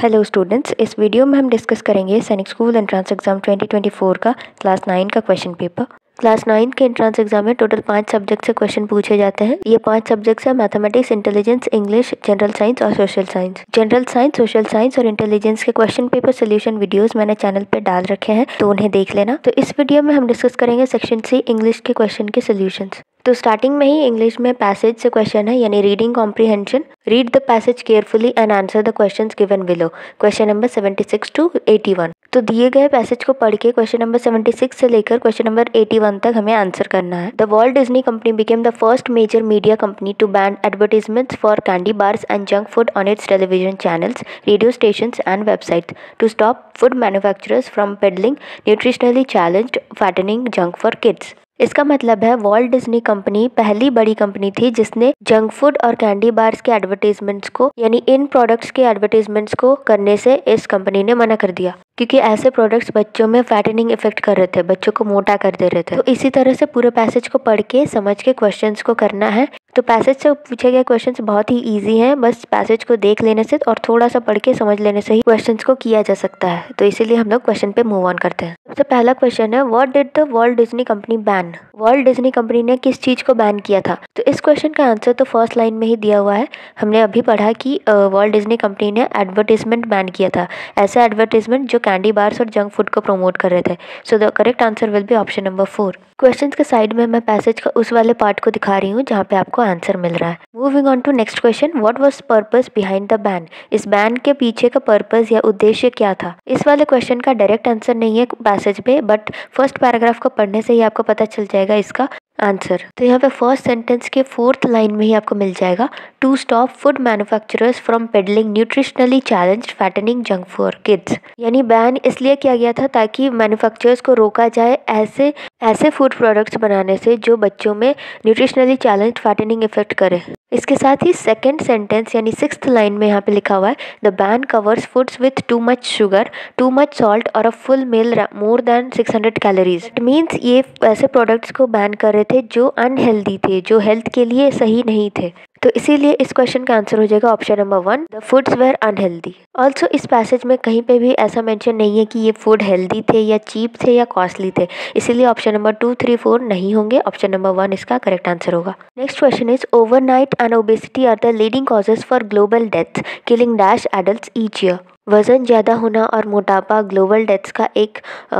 Hello students, इस video में हम डिस्कस करेंगे सैनिक स्कूल एंट्रेंस एग्जाम 2024 का क्लास 9 का क्वेश्चन पेपर। क्लास 9 के एंट्रेंस एग्जाम में टोटल 5 सब्जेक्ट से क्वेश्चन पूछे जाते हैं। ये 5 सब्जेक्ट्स हैं mathematics, intelligence, English, general science और social science. General science, social science और इंटेलिजेंस के क्वेश्चन पेपर सोल्यूशन वीडियोस मैंने चैनल पे डाल रखे हैं, तो उन्हें देख लेना। तो इस वीडियो में हम डिस्कस करेंगे सेक्शन सी इंग्लिश के क्वेश्चन के सोल्यूशंस। तो स्टार्टिंग में ही इंग्लिश में पैसेज से क्वेश्चन है, यानी reading comprehension. Read the passage carefully and answer the questions given below. Question number 76 to 81। तो दिए गए पैसेज को पढ़ के क्वेश्चन नंबर 76 से लेकर क्वेश्चन नंबर 81 तक हमें आंसर करना है। The Walt Disney company became the first major media company to ban advertisements for candy bars and junk food on its television channels, radio stations and websites to stop food manufacturers from peddling nutritionally challenged fattening junk for kids. इसका मतलब है vault Disney company पहली बड़ी company थी जिसने junk food और candy bars के advertisements को, यानी इन प्रोडक्ट्स के एडवर्टाइजमेंट्स को करने से इस कंपनी ने मना कर दिया, क्योंकि ऐसे प्रोडक्ट्स बच्चों में फैटनिंग इफेक्ट कर रहे थे, बच्चों को मोटा कर दे रहे थे। तो इसी तरह से पूरे पैसेज को पढ़ के समझ के क्वेश्चंस को करना है। तो पैसेज से पूछे गए क्वेश्चंस बहुत ही इजी हैं, बस पैसेज को देख लेने से और थोड़ा सा पढ़ के समझ लेने से ही क्वेश्चंस को किया जा सकता है। तो इसीलिए हम लोग क्वेश्चन पे मूव ऑन करते हैं। सबसे पहला क्वेश्चन है, what did the Walt Disney company ban? Vault Disney company ने किस चीज को बैन किया था? तो इस क्वेश्चन का आंसर तो फर्स्ट लाइन में ही दिया हुआ है। हमने अभी पढ़ा कि वॉल्ट डिज्नी कंपनी ने एडवर्टाइजमेंट बैन किया था, ऐसा एडवर्टाइजमेंट जो कैंडी बार्स और जंक फूड को प्रमोट कर रहे थे। So the correct answer will be option number 4। Question के साइड में मैं पैसेज का उस वाले पार्ट को दिखा रही हूँ जहाँ पे आपको आंसर मिल रहा है। Moving on to next question, what was purpose behind the ban? इस बैन के पीछे का पर्पस या उद्देश्य क्या था? इस वाले क्वेश्चन का डायरेक्ट आंसर नहीं है पैसेज पे, बट फर्स्ट पैराग्राफ को पढ़ने से ही आपको पता चल जाएगा इसका आंसर। तो यहाँ पे फर्स्ट सेंटेंस के 4th लाइन में ही आपको मिल जाएगा, to stop food manufacturers from peddling nutritionally challenged fattening junk for kids. यानी बैन इसलिए किया गया था ताकि मैन्युफैक्चरर्स को रोका जाए ऐसे फूड प्रोडक्ट्स बनाने से जो बच्चों में न्यूट्रिशनली चैलेंज्ड फैटनिंग इफेक्ट करे। इसके साथ ही सेकेंड सेंटेंस यानी 6th लाइन में यहाँ पे लिखा हुआ है, the ban covers foods with too much sugar, too much salt और a full meal more than 600 calories. It means ये ऐसे प्रोडक्ट्स को बैन कर रहे थे जो अनहेल्दी थे, जो हेल्थ के लिए सही नहीं थे। तो इसीलिए इस क्वेश्चन का आंसर हो जाएगा option number 1, the foods were unhealthy. Also इस पैसेज में कहीं पे भी ऐसा मेंशन नहीं है कि ये फूड हेल्दी थे या चीप थे या कॉस्टली थे, इसीलिए ऑप्शन नंबर 2, 3, 4 नहीं होंगे। ऑप्शन नंबर 1 इसका करेक्ट आंसर होगा। Next question is, overweight and obesity are the leading causes for global deaths killing dash adults each year. वजन ज़्यादा होना और मोटापा ग्लोबल डेथ्स का एक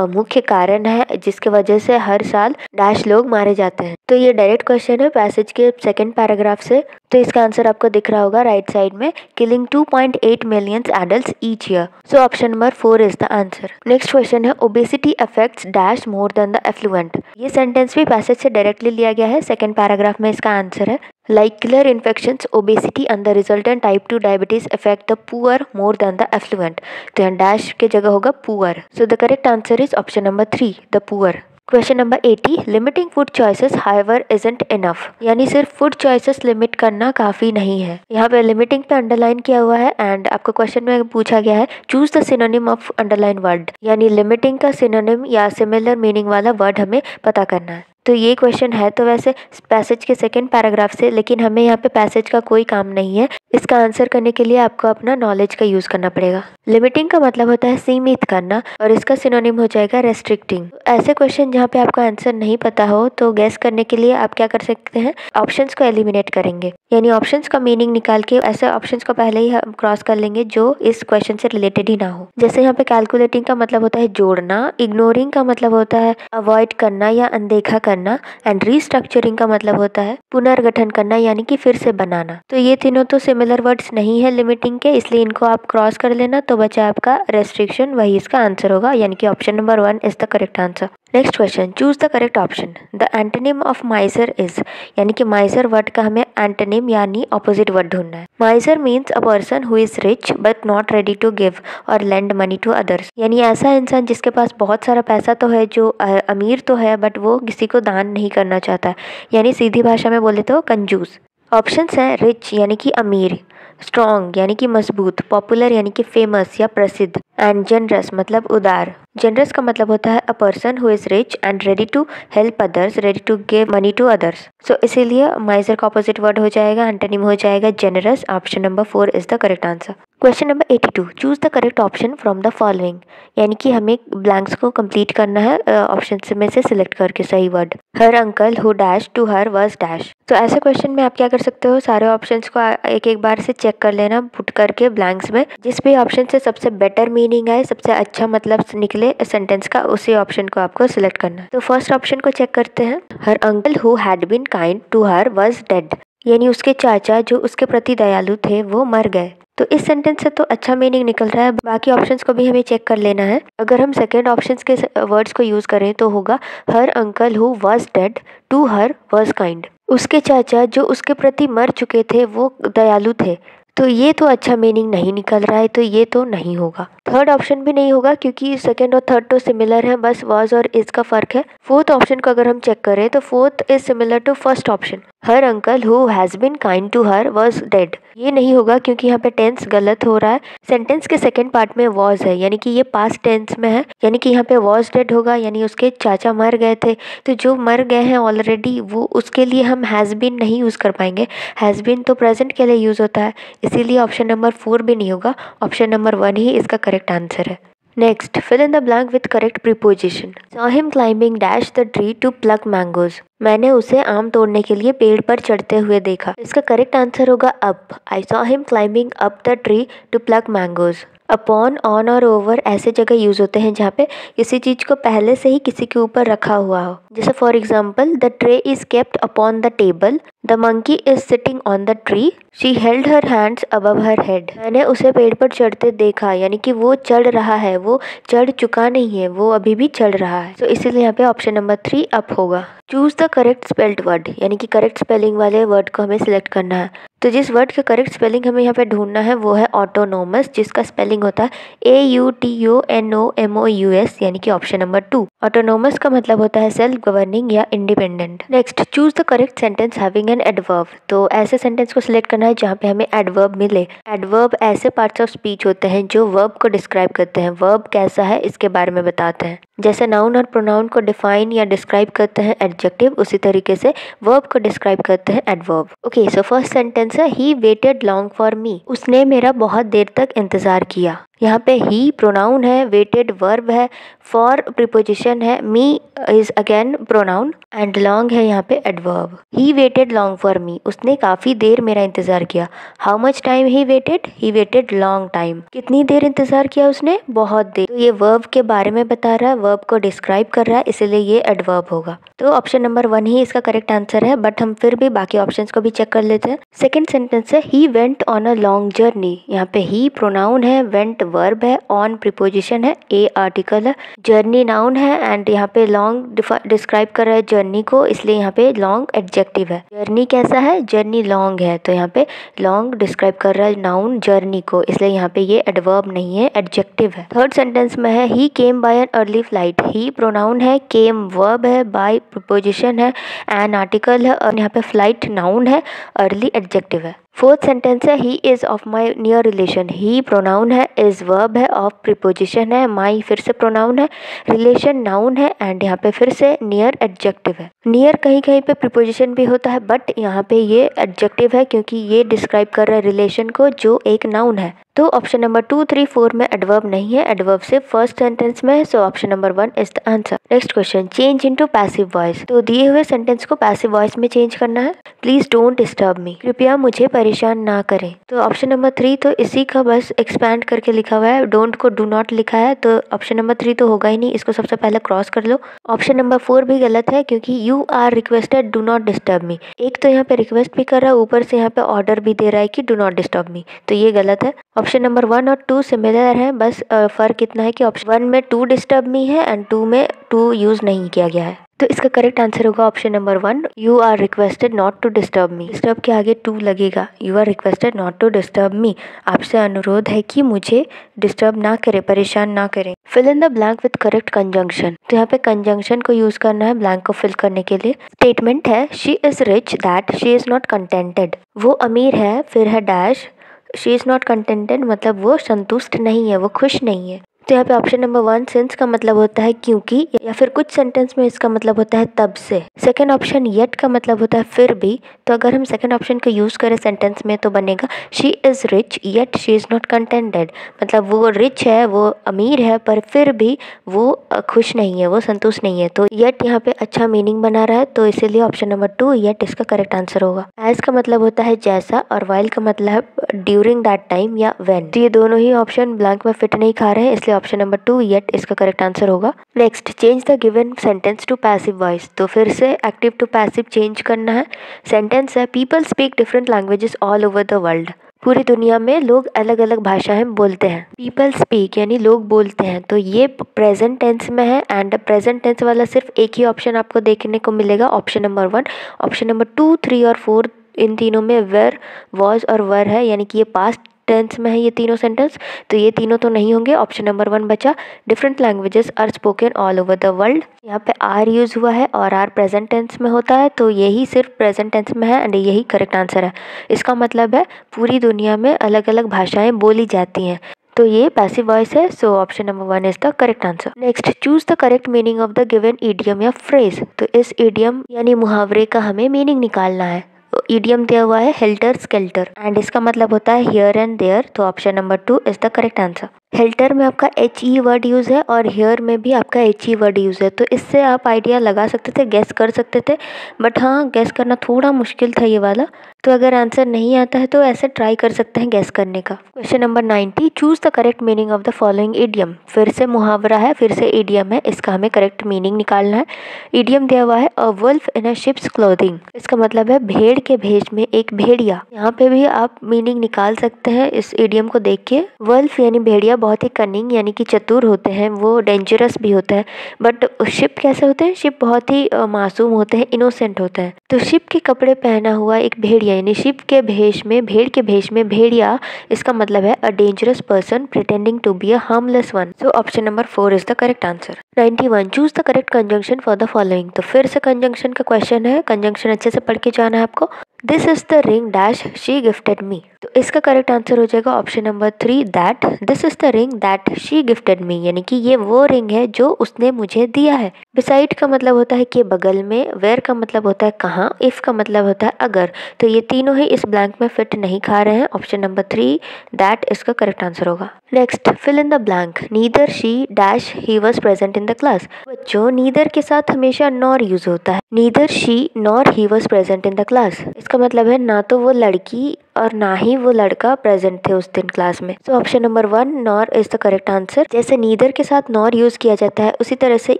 मुख्य कारण है, जिसके वजह से हर साल डैश लोग मारे जाते हैं। तो ये डायरेक्ट क्वेश्चन है पैसेज के सेकंड पैराग्राफ से। तो इसका आंसर आपको दिख रहा होगा राइट साइड में, killing 2.8 million adults each year. So option number 4 is the answer. Next question है, obesity affects dash more than the affluent. ये सेंटेंस भी पैसेज से डायरेक्टली लिया गया है, सेकंड पैराग्राफ में इसका आंसर है, like killer infections, obesity and the resultant type 2 diabetes affect the poor more than the affluent। तो यहाँ डैश के जगह होगा poor. So the correct answer is option number 3, the poor. Question number 80, limiting food choices however isn't enough. यानी सिर्फ food choices limit करना काफी नहीं है। यहाँ पे लिमिटिंग पे अंडरलाइन किया हुआ है एंड आपको क्वेश्चन में पूछा गया है, choose the synonym of underline word. यानी लिमिटिंग का सिनोनिम या सिमिलर मीनिंग वाला वर्ड हमें पता करना है। तो ये क्वेश्चन है तो वैसे पैसेज के सेकंड पैराग्राफ से, लेकिन हमें यहाँ पे पैसेज का कोई काम नहीं है। इसका आंसर करने के लिए आपको अपना नॉलेज का यूज करना पड़ेगा। लिमिटिंग का मतलब होता है सीमित करना और इसका सिनोनिम हो जाएगा रेस्ट्रिक्टिंग। ऐसे क्वेश्चन जहाँ पे आपको आंसर नहीं पता हो तो गैस करने के लिए आप क्या कर सकते हैं, ऑप्शंस को एलिमिनेट करेंगे, यानी ऑप्शंस का मीनिंग निकाल के ऐसे ऑप्शंस को पहले ही हम क्रॉस कर लेंगे जो इस क्वेश्चन से रिलेटेड ही ना हो। जैसे यहाँ पे कैलकुलेटिंग का मतलब होता है जोड़ना, इग्नोरिंग का मतलब होता है अवॉइड करना या अनदेखा करना, एंड रीस्ट्रक्चरिंग का मतलब होता है पुनर्गठन करना, यानी कि फिर से बनाना। तो ये तीनों तो सिमिलर वर्ड्स नहीं है लिमिटिंग के, इसलिए इनको आप क्रॉस कर लेना। तो बचा आपका रेस्ट्रिक्शन, वही इसका आंसर होगा, यानी कि option number 1 is the correct answer. Next question, choose the correct option. The antonym of माइजर is, यानी कि माइजर वर्ड का हमें एंटोनिम यानी ऑपोजिट वर्ड ढूंढना है। Miser means a person who is rich but not ready to give और lend money to others. यानी ऐसा इंसान जिसके पास बहुत सारा पैसा तो है, जो अमीर तो है बट वो किसी को दान नहीं करना चाहता है, यानी सीधी भाषा में बोले तो कंजूस। ऑप्शंस हैं, रिच यानी कि अमीर, स्ट्रॉन्ग यानी कि मजबूत, पॉपुलर यानी कि फेमस या प्रसिद्ध, एंड जनरस मतलब उदार। जनरस का मतलब होता है a person who is rich and ready to help others, ready to give money to others. So इसीलिए माइजर का ऑपोजिट वर्ड हो जाएगा, एंटोनिम हो जाएगा generous. Option number 4 is the correct answer. Question number 82, choose the correct option from the following, यानी कि हमें blanks को कंप्लीट करना है ऑप्शन में से सिलेक्ट करके सही word. Her uncle who dash to her was dash. तो ऐसे क्वेश्चन में आप क्या कर सकते हो, सारे ऑप्शंस को एक एक बार से चेक कर लेना पुट करके ब्लैंक्स में, जिस भी ऑप्शन से सबसे बेटर मीनिंग आए, सबसे अच्छा मतलब निकले सेंटेंस का, उसी ऑप्शन को आपको सिलेक्ट करना है। तो फर्स्ट ऑप्शन को चेक करते हैं। Her uncle who had been kind to her was dead, यानी उसके चाचा जो उसके प्रति दयालु थे वो मर गए। तो इस सेंटेंस से तो अच्छा मीनिंग निकल रहा है, बाकी ऑप्शंस को भी हमें चेक कर लेना है। अगर हम सेकेंड ऑप्शंस के वर्ड्स को यूज करें तो होगा her uncle who was dead to her was kind, उसके चाचा जो उसके प्रति मर चुके थे वो दयालु थे। तो ये तो अच्छा मीनिंग नहीं निकल रहा है, तो ये तो नहीं होगा। थर्ड ऑप्शन भी नहीं होगा क्योंकि सेकंड और थर्ड तो सिमिलर है, बस वाज और इज का फर्क है। फोर्थ ऑप्शन को अगर हम चेक करें तो fourth is similar to first option, her uncle who has been kind to her was dead. ये नहीं होगा क्योंकि यहाँ पे टेंस गलत हो रहा है। सेंटेंस के सेकंड पार्ट में वाज है, यानी कि ये पास्ट टेंस में है, यानी कि यहाँ पे वाज डेड होगा, यानी उसके चाचा मर गए थे। तो जो मर गए हैं ऑलरेडी, वो उसके लिए हम हैज बीन नहीं यूज कर पाएंगे। हैज बीन तो प्रेजेंट के लिए यूज होता है, इसीलिए ऑप्शन नंबर 4 भी नहीं होगा। ऑप्शन नंबर 1 ही इसका करेक्ट आंसर है। Next, fill in the blank with correct preposition. Saw him climbing dash the tree to pluck mangoes, मैंने उसे आम तोड़ने के लिए पेड़ पर चढ़ते हुए देखा। इसका करेक्ट आंसर होगा up. I saw him climbing up the tree to pluck mangoes. Upon, on और ओवर ऐसे जगह यूज होते हैं जहाँ पे किसी चीज को पहले से ही किसी के ऊपर रखा हुआ हो। जैसे for example, the tray is kept upon the table, the monkey is sitting on the tree, she held her hands above her head. मैंने उसे पेड़ पर चढ़ते देखा, यानी कि वो चढ़ रहा है, वो चढ़ चुका नहीं है, वो अभी भी चढ़ रहा है। तो इसीलिए यहाँ पे ऑप्शन नंबर 3 अप होगा। Choose the correct spelled word, यानी कि करेक्ट स्पेलिंग वाले वर्ड को हमें सिलेक्ट करना है। तो जिस वर्ड का करेक्ट स्पेलिंग हमें यहाँ पे ढूंढना है वो है ऑटोनोमस, जिसका स्पेलिंग होता है AUTONOMOUS, यानी कि ऑप्शन नंबर 2। ऑटोनोमस का मतलब होता है सेल्फ गवर्निंग या independent. Next, choose the correct sentence having an adverb. तो ऐसे सेंटेंस को सिलेक्ट करना है जहाँ पे हमें एडवर्ब मिले। एडवर्ब ऐसे पार्ट्स ऑफ स्पीच होते हैं जो वर्ब को डिस्क्राइब करते हैं, वर्ब कैसा है इसके बारे में बताते हैं। जैसे नाउन और प्रोनाउन को डिफाइन या डिस्क्राइब करते हैं एडजेक्टिव, उसी तरीके से वर्ब को डिस्क्राइब करते हैं adverb. Okay, so first sentence है he waited long for me, उसने मेरा बहुत देर तक इंतजार किया। यहाँ पे ही प्रोनाउन है, वेटेड वर्ब है, फॉर प्रीपोजिशन है, me is again pronoun and long है यहाँ पे adverb. He waited long for me, उसने काफी देर मेरा इंतजार किया। How much time he waited long time, कितनी देर इंतजार किया उसने, बहुत देर। तो ये वर्ब के बारे में बता रहा है, वर्ब को डिस्क्राइब कर रहा है, इसीलिए ये एडवर्ब होगा। तो ऑप्शन नंबर 1 ही इसका करेक्ट आंसर है, बट हम फिर भी बाकी ऑप्शंस को भी चेक कर लेते हैं। सेकंड सेंटेंस है he went on a long journey. यहाँ पे ही प्रोनाउन है, वेंट वर्ब है, ऑन प्रीपोजिशन है, ए आर्टिकल है, जर्नी नाउन है एंड यहाँ पे लॉन्ग डिस्क्राइब कर रहा है जर्नी को, इसलिए यहाँ पे लॉन्ग एडजेक्टिव है। जर्नी कैसा है, जर्नी लॉन्ग है, तो यहाँ पे लॉन्ग डिस्क्राइब कर रहा है नाउन जर्नी को, इसलिए यहाँ पे ये एडवर्ब नहीं है, एडजेक्टिव है। थर्ड सेंटेंस में है he came by an early flight. He pronoun है, केम वर्ब है, बाय प्रीपोजिशन है, एन आर्टिकल है और यहाँ पे फ्लाइट नाउन है, अर्ली एडजेक्टिव है। फोर्थ सेंटेंस है he is of my near relation. He pronoun है, इज वर्ब है, ऑफ प्रीपोजिशन है, माई फिर से प्रोनाउन है, रिलेशन नाउन है एंड यहाँ पे फिर से नियर एडजेक्टिव है। नियर कहीं कहीं पे प्रीपोजिशन भी होता है, बट यहाँ पे ये एडजेक्टिव है क्योंकि ये डिस्क्राइब कर रहा है रिलेशन को जो एक नाउन है। तो ऑप्शन नंबर 2, 3, 4 में एडवर्ब नहीं है, एडवर्ब सिर्फ फर्स्ट सेंटेंस में है, सो option number 1 is the answer. Next question, change into passive voice. तो दिए हुए सेंटेंस को पैसिव वॉइस में चेंज करना है। प्लीज डोंट डिस्टर्ब मी, कृपया मुझे परेशान ना करें। तो ऑप्शन नंबर 3 तो इसी का बस एक्सपैंड करके लिखा हुआ है, डोंट को डू नॉट लिखा है, तो ऑप्शन नंबर 3 तो होगा ही नहीं, इसको सबसे पहले क्रॉस कर लो। ऑप्शन नंबर 4 भी गलत है क्योंकि you are requested do not disturb me, एक तो यहाँ पे रिक्वेस्ट भी कर रहा है, ऊपर से यहाँ पे ऑर्डर भी दे रहा है कि डू नॉट डिस्टर्ब मी, तो ये गलत है। ऑप्शन नंबर 1 और 2 सिमिलर है, बस फर्क इतना है कि ऑप्शन 1 में टू डिस्टर्ब मी है एंड 2 में टू यूज नहीं किया गया है। तो इसका करेक्ट आंसर होगा option number 1, you are requested not to disturb me. Disturb के आगे टू लगेगा, you are requested not to disturb me, आपसे अनुरोध है कि मुझे डिस्टर्ब ना करे, परेशान ना करें। Fill in the blank with correct conjunction. तो यहाँ पे कंजंक्शन को यूज करना है ब्लैंक को फिल करने के लिए। स्टेटमेंट है she is rich that she is not contented, वो अमीर है, फिर है dash, she is not contented मतलब वो संतुष्ट नहीं है, वो खुश नहीं है। तो यहाँ पे ऑप्शन नंबर 1 सिंस का मतलब होता है क्योंकि, या फिर कुछ सेंटेंस में इसका मतलब होता है तब से। सेकंड ऑप्शन येट का मतलब होता है फिर भी। तो अगर हम सेकंड ऑप्शन का यूज करें सेंटेंस में तो बनेगा she is rich yet she is not contented. मतलब वो रिच है, वो अमीर है, पर फिर भी वो खुश नहीं है, वो संतुष्ट नहीं है। तो येट यहाँ पे अच्छा मीनिंग बना रहा है, तो इसीलिए ऑप्शन नंबर 2 येट इसका करेक्ट आंसर होगा। एज का मतलब होता है जैसा, और वाइल का मतलब ड्यूरिंग दैट टाइम या व्हेन। तो ये दोनों ही ऑप्शन ब्लैंक में फिट नहीं खा रहे हैं, इसलिए ऑप्शन नंबर 2 येट इसका करेक्ट आंसर होगा। Next, change the given sentence to passive voice. तो फिर से एक्टिव टू पैसिव चेंज करना है। सेंटेंस है people speak different languages all over the world. पूरी दुनिया में लोग अलग अलग भाषाएं बोलते हैं। पीपल स्पीक यानी लोग बोलते हैं, तो ये प्रेजेंट टेंस में है, एंड प्रेजेंट टेंस वाला सिर्फ एक ही ऑप्शन आपको देखने को मिलेगा, ऑप्शन नंबर 1। ऑप्शन नंबर 2, 3 और 4 इन तीनों में वेर, वॉज और वर है, यानी कि ये पास्ट टेंस में है ये तीनों सेंटेंस, तो ये तीनों तो नहीं होंगे। ऑप्शन नंबर 1 बचा, different languages are spoken all over the world. यहाँ पे आर यूज हुआ है और आर प्रेजेंट टेंस में होता है, तो यही सिर्फ प्रेजेंट टेंस में है, एंड यही करेक्ट आंसर है। इसका मतलब है पूरी दुनिया में अलग अलग भाषाएं बोली जाती हैं, तो ये पैसिव वॉइस है। सो option number 1 is the correct answer. Next, choose the correct meaning of the given idiom या फ्रेज। तो इस इडियम यानी मुहावरे का हमें मीनिंग निकालना है। इडियम दिया हुआ है हेल्टर स्केल्टर, एंड इसका मतलब होता है हियर एंड देयर, तो option number 2 is the correct answer. Helter में आपका HE वर्ड यूज है और हियर में भी आपका HE वर्ड यूज है, तो इससे आप आइडिया लगा सकते थे, गेस कर सकते थे, बट हाँ गेस करना थोड़ा मुश्किल था ये वाला। तो अगर आंसर नहीं आता है तो ऐसे ट्राई कर सकते हैं गेस करने का। Question number 90, choose the correct meaning of the following idiom. फिर से मुहावरा है, फिर से इडियम है, इसका हमें करेक्ट मीनिंग निकालना है। इडियम दिया हुआ है a wolf in a sheep's clothing. इसका मतलब है भेड़ के भेष में एक भेड़िया। यहाँ पे भी आप मीनिंग निकाल सकते हैं इस इडियम को देख के। वुल्फ यानी भेड़िया बहुत ही कनिंग यानी कि चतुर होते हैं, वो डेंजरस भी होता है, बट शिप कैसे होते हैं, शिप बहुत ही मासूम होते हैं, इनोसेंट होते हैं। तो शिप के कपड़े पहना हुआ एक भेड़िया यानी शिप के भेष में, भेड़ के भेष में भेड़िया, इसका मतलब है a dangerous person pretending to be a harmless one. So option number 4 is the correct answer. 91, choose the correct conjunction for the following. तो फिर से कंजंक्शन का क्वेश्चन है, कंजंक्शन अच्छे से पढ़ के जाना है आपको। This is the ring dash she gifted me. तो इसका करेक्ट आंसर हो जाएगा option number 3 that. This is the ring that she gifted me, यानी कि ये वो रिंग है जो उसने मुझे दिया है। बिसाइड का मतलब होता है कि बगल में, वेयर का मतलब होता है कहाँ, इफ का मतलब होता है अगर। तो ये तीनों ही इस ब्लैंक में फिट नहीं खा रहे हैं, ऑप्शन नंबर 3 दैट इसका करेक्ट आंसर होगा। Next, fill in the blank. Neither she dash he was present in the class. बच्चों, नीदर के साथ हमेशा नॉर यूज होता है। Neither she nor he was present in the class, इसका मतलब है ना तो वो लड़की और ना ही वो लड़का प्रेजेंट थे उस दिन क्लास में। सो option number 1 nor is the correct answer. जैसे नीदर के साथ नॉर यूज किया जाता है, उसी तरह से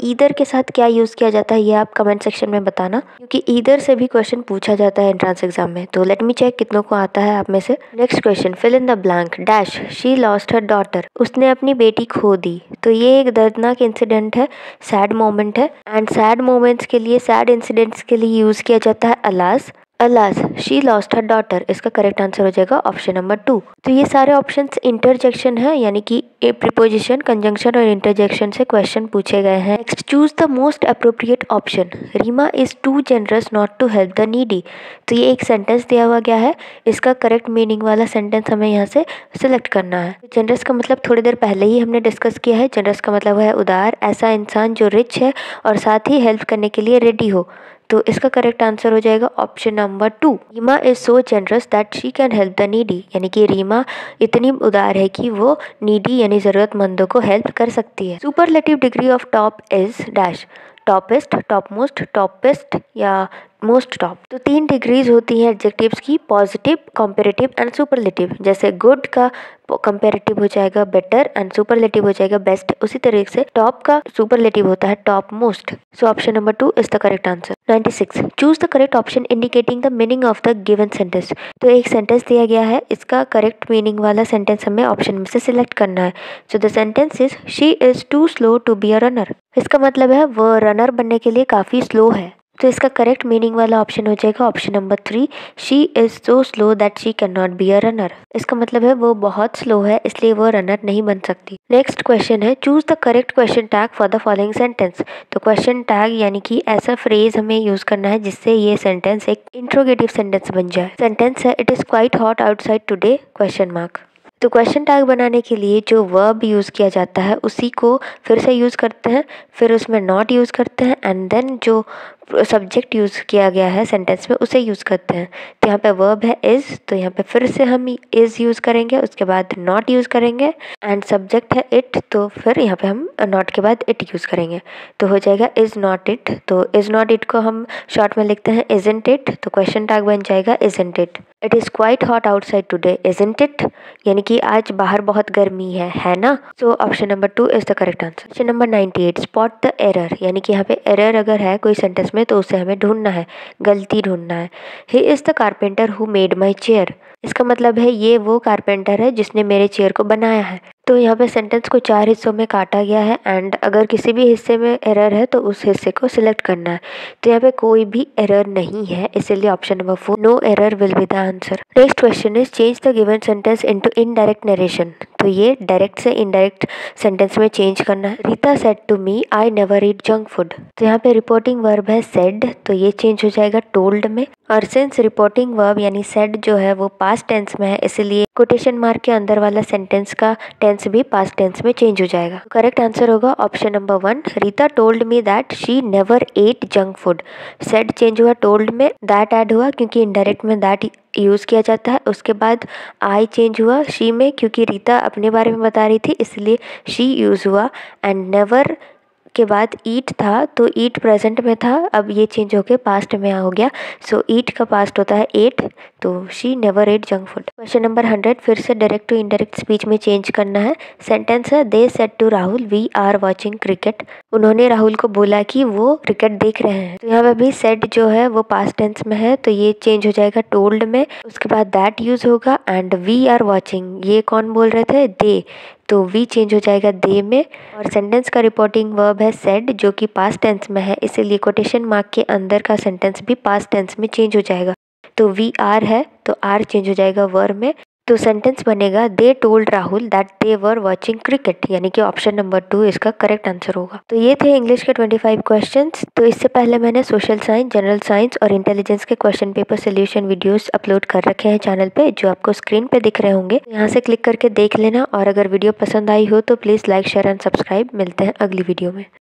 ईदर के साथ क्या यूज किया जाता है ये आप कमेंट सेक्शन में बताना, क्योंकि ईदर से भी क्वेश्चन पूछा जाता है एंट्रेंस एग्जाम में। तो लेट मी चेक कितनों को आता है आप में से। Next question, fill in the blank dash she lost her daughter. उसने अपनी बेटी खो दी। तो ये एक दर्दनाक इंसिडेंट है, सैड मोमेंट है, एंड सैड मोमेंट्स के लिए, सैड इंसिडेंट्स के लिए यूज किया जाता है alas. Alas she lost her daughter, इसका करेक्ट आंसर हो जाएगा ऑप्शन नंबर 2। तो ये सारे ऑप्शंस इंटरजेक्शन है, यानी कि प्रीपोजिशन, कंजंक्शन और इंटरजेक्शन से क्वेश्चन पूछे गए हैं। Next, choose the most appropriate option. Reema is too generous not to help the needy. तो ये एक सेंटेंस दिया हुआ गया है, इसका करेक्ट मीनिंग वाला सेंटेंस हमें यहाँ से सिलेक्ट करना है। जनरस का मतलब थोड़ी देर पहले ही हमने डिस्कस किया है। जनरस का मतलब है उदार, ऐसा इंसान जो रिच है और साथ ही हेल्प करने के लिए रेडी हो। तो इसका करेक्ट आंसर हो जाएगा option number 2। Reema is so generous that she can help the needy, यानी कि रीमा इतनी उदार है कि वो नीडी यानी जरूरतमंदों को हेल्प कर सकती है। Superlative degree of top is dash, toppest, top most, toppest या मोस्ट टॉप। तो 3 डिग्रीज होती हैं एडजेक्टिव्स की, पॉजिटिव, कंपैरेटिव एंड सुपरलेटिव। जैसे गुड का कंपैरेटिव हो जाएगा बेटर एंड सुपरलेटिव हो जाएगा बेस्ट, उसी तरीके से टॉप का सुपरलेटिव होता है topmost. So option number 2 is the correct answer. 96, choose the correct option indicating the meaning of the given sentence. तो एक सेंटेंस दिया गया है, इसका करेक्ट मीनिंग वाला सेंटेंस हमें ऑप्शन में से सिलेक्ट करना है। So the sentence is she is too slow to be a runner. इसका मतलब है वो रनर बनने के लिए काफी स्लो है। तो इसका करेक्ट मीनिंग वाला ऑप्शन हो जाएगा option number 3, she is so slow that she can not be a runner. इसका मतलब है वो बहुत स्लो है, इसलिए वो रनर नहीं बन सकती। नेक्स्ट क्वेश्चन है, choose the correct question tag for the following sentence. तो क्वेश्चन टैग यानी कि ऐसा फ्रेज हमें यूज करना है जिससे ये सेंटेंस एक इंट्रोगेटिव सेंटेंस बन जाए। सेंटेंस है, it is quite hot outside today question mark. तो क्वेश्चन टैग बनाने के लिए जो वर्ब यूज़ किया जाता है उसी को फिर से यूज़ करते हैं, फिर उसमें नॉट यूज़ करते हैं एंड देन जो सब्जेक्ट यूज़ किया गया है सेंटेंस में उसे यूज़ करते हैं। तो यहाँ पे वर्ब है इज़, तो यहाँ पे फिर से हम इज़ यूज़ करेंगे, उसके बाद नॉट यूज़ करेंगे एंड सब्जेक्ट है इट, तो फिर यहाँ पे हम नॉट के बाद इट यूज़ करेंगे, तो हो जाएगा इज़ नॉट इट। तो इज़ नॉट इट को हम शॉर्ट में लिखते हैं इज़न्ट इट, तो क्वेश्चन टैग बन जाएगा isn't it. It is quite hot outside today isn't it, यानी कि आज बाहर बहुत गर्मी है ना। सो option number 2 is the correct answer. Question number 98, spot the error, यानी कि यहाँ पे एरर अगर है कोई सेंटेंस में तो उसे हमें ढूंढना है, गलती ढूंढना है। He is the carpenter who made my chair, इसका मतलब है ये वो कारपेंटर है जिसने मेरे चेयर को बनाया है। तो यहाँ पे सेंटेंस को 4 हिस्सों में काटा गया है एंड अगर किसी भी हिस्से में एरर है तो उस हिस्से को सिलेक्ट करना है। तो यहाँ पे कोई भी एरर नहीं है, इसीलिए option number 4 no error will be the answer. Next question is change the given sentence into indirect narration, तो ये डायरेक्ट से इनडायरेक्ट सेंटेंस में चेंज करना है। Rita said to me I never eat junk food, तो यहाँ पे रिपोर्टिंग वर्ब है सेड, तो ये चेंज हो जाएगा टोल्ड में। और सिंस रिपोर्टिंग वर्ब यानी सेड जो है वो पास्ट टेंस में है, इसलिए कोटेशन मार्क के अंदर वाला सेंटेंस का टेंस भी पास्ट टेंस में चेंज हो जाएगा। करेक्ट आंसर होगा option number 1, Rita told me that she never ate junk food. Said change हुआ टोल्ड में, दैट ऐड हुआ क्योंकि इनडायरेक्ट में दैट यूज़ किया जाता है। उसके बाद आई चेंज हुआ शी में, क्योंकि रीता अपने बारे में बता रही थी इसलिए शी यूज़ हुआ। एंड नेवर के बाद ईट था, तो ईट प्रेजेंट में था, अब ये चेंज होके पास्ट में हो गया। सो ईट का पास्ट होता है एट, तो she never ate junk food. Question number 100 फिर से डायरेक्ट टू इनडायरेक्ट स्पीच में चेंज करना है। सेंटेंस है they said to Rahul we are watching cricket, उन्होंने राहुल को बोला कि वो क्रिकेट देख रहे हैं। तो यहाँ पे भी सेड जो है वो पास्ट टेंस में है, तो ये चेंज हो जाएगा टोल्ड में। उसके बाद दैट यूज होगा एंड वी आर वॉचिंग, ये कौन बोल रहे थे, दे, तो वी चेंज हो जाएगा दे में। और सेंटेंस का रिपोर्टिंग वर्ब है सेड जो कि पास्ट टेंस में है, इसीलिए कोटेशन मार्क के अंदर का सेंटेंस भी पास्ट टेंस में चेंज हो जाएगा। तो वी आर है तो आर चेंज हो जाएगा वर में, तो सेंटेंस बनेगा they told Rahul that they were watching cricket, यानी कि ऑप्शन नंबर 2 इसका करेक्ट आंसर होगा। तो ये थे इंग्लिश के 25 क्वेश्चंस। तो इससे पहले मैंने सोशल साइंस, जनरल साइंस और इंटेलिजेंस के question paper solution videos upload कर रखे हैं चैनल पे, जो आपको स्क्रीन पे दिख रहे होंगे। यहाँ से क्लिक करके देख लेना, और अगर वीडियो पसंद आई हो तो please like, share and subscribe. मिलते हैं अगली वीडियो में।